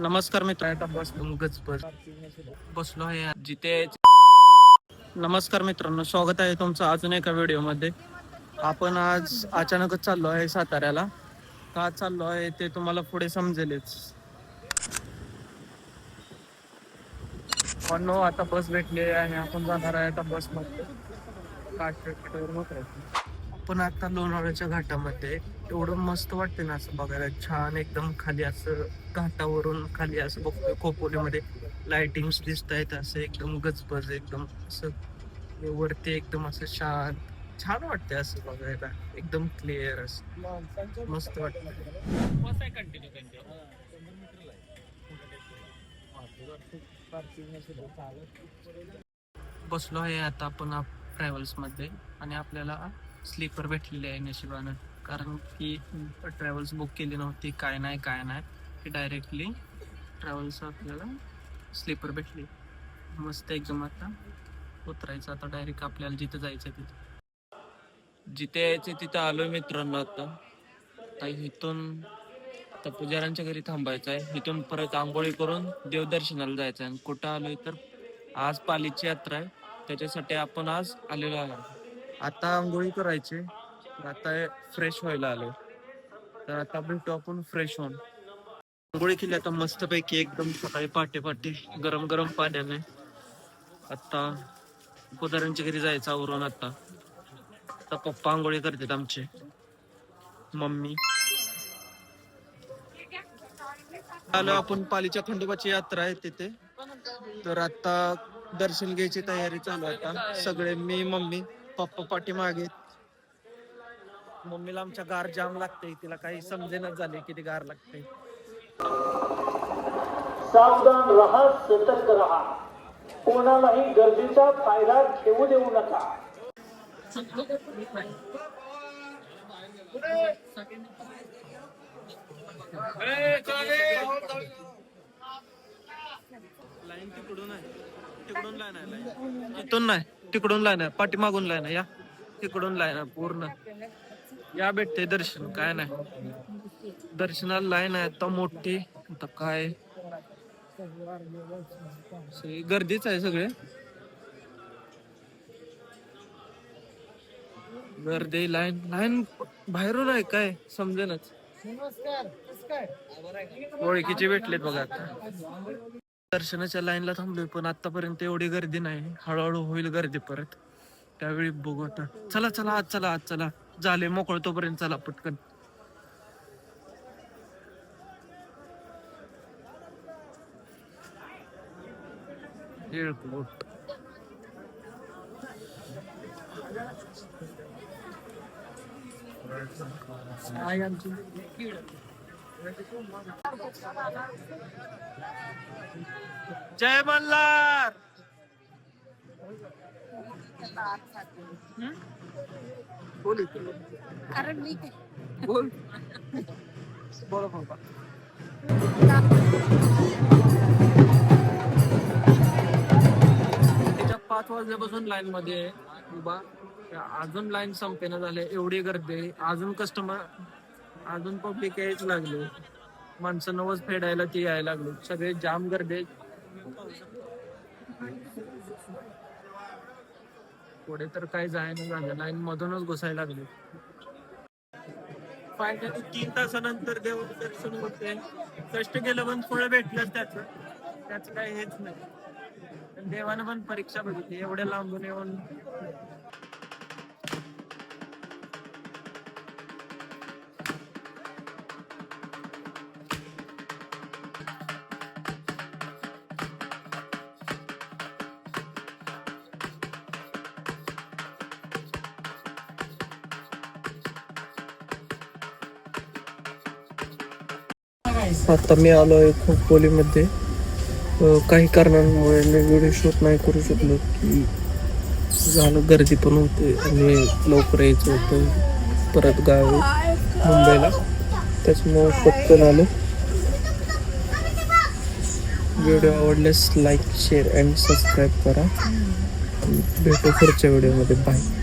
नमस्कार मित्र, आता बसलो आहे जिथे. नमस्कार मित्रांनो, स्वागत आहे तुमचं अजून एका व्हिडिओमध्ये. आपण आज अचानकच चाललो आहे साताऱ्याला. का चाललो आहे ते तुम्हाला पुढे समजेलच. पण आता बस भेटली आहे आणि आपण जाणार आहे आता बसमध्ये पण आता लोणावळ्याच्या घाटामध्ये एवढं मस्त वाटते ना असं बघायला. छान एकदम खाली असं घाटावरून खाली असं बघतोय खोपोलीमध्ये लाइटिंग्स दिसत आहेत. असं एकदम गजबज एकदम असं वरती एकदम असं शांत छान वाटते असं बघायला. एकदम क्लिअर असं मस्त वाटतं. बसलो आहे आता आपण ट्रॅव्हल्स मध्ये आणि आपल्याला स्लीपर भेटलेली आहे नशिबानं. कारण की ट्रॅव्हल्स बुक केली नव्हती, काय नाही की डायरेक्टली ट्रॅव्हल्स आपल्याला स्लीपर भेटली. मस्त एकदम. आता उतरायचं आता डायरेक्ट आपल्याला जिथं जायचं जिथे यायचं तिथं आलोय मित्रांनो. आता इथून आता पुजाऱ्यांच्या घरी थांबायचं आहे. इथून परत आंघोळी करून देवदर्शनाला जायचं आहे. कुठं आलोय तर आज पालीची यात्रा आहे, त्याच्यासाठी आपण आज आलेलो आहोत. आता आंघोळी करायची, आता फ्रेश व्हायला आलो. तर आता भेटू आपण फ्रेश होऊन. आंघोळी केली आता मस्तपैकी एकदम सकाळी पहाटे गरम गरम पाण्याने. आता पुजाऱ्यांच्या घरी जायचं आवरून. आता पप्पा आंघोळी करतात आमचे, मम्मी. आलो आपण पालीच्या खंडोबाची यात्रा आहे तिथे. तर आता दर्शन घ्यायची तयारी चालू आहे. आता सगळे मी, मम्मी, पप्पा पाठीमागे. मम्मीला आमच्या गार जाम लागते, तिला काही समजेनाच झाले किती गार लागते. सावधान रहा, सतर्क रहा, कोणालाही गर्दीचा फायदा घेऊ देऊ नका. लाईन तिकडून आहे, तिकडून लाईन आहे. लाईन इथून नाही, तिकडून लाईन आहे. पाठीमागून लाईन आहे. या तिकडून लाईन आहे पूर्ण. या भेटते दर्शन, काय नाही. दर्शनाला लाईन आहे आता मोठी. आता काय गर्दीच आहे, सगळे गर्दी. लाईन बाहेरून आहे, काय समजेनच. ओळखीचे भेटलेत बघा. आता दर्शनाच्या लाईनला थांबलोय, पण आतापर्यंत एवढी गर्दी नाही. हळूहळू होईल गर्दी परत, त्यावेळी बघू. आता चला आज चला झाले मोकळ तोपर्यंत. चला पटकन. जय मल्हार. बोल बोल बोला बाबा. 5 वाजल्यापासून लाईन मध्ये उभा. अजून लाईन संपेना झाले, एवढी गर्दी. अजून कस्टमर, अजून पब्लिक यायच लागले. माणसं नवस फेडायला ती यायला लागली. सगळे जाम गर्दी. पुढे तर काही जायला झालं, लाईन मधूनच घुसायला लागली. फायनली 3 तासानंतर देव दर्शन होते. कष्ट केलं पण फळ भेटलं. त्याच काही हेच नाही. देवानं पण परीक्षा बघितली, एवढ्या लांबून येऊन. आता मी आलोय खोपोलीमध्ये. काही कारणांमुळे मी व्हिडिओ शूट नाही करू शकलो, की झालं गर्दी पण होते आणि लवकर यायचं होतं परत गावी मुंबईला. त्याच्यामुळे पटकन आलो. व्हिडिओ आवडल्यास लाईक, शेअर अँड सबस्क्राईब करा. भेटू पुढच्या व्हिडिओमध्ये. बाय.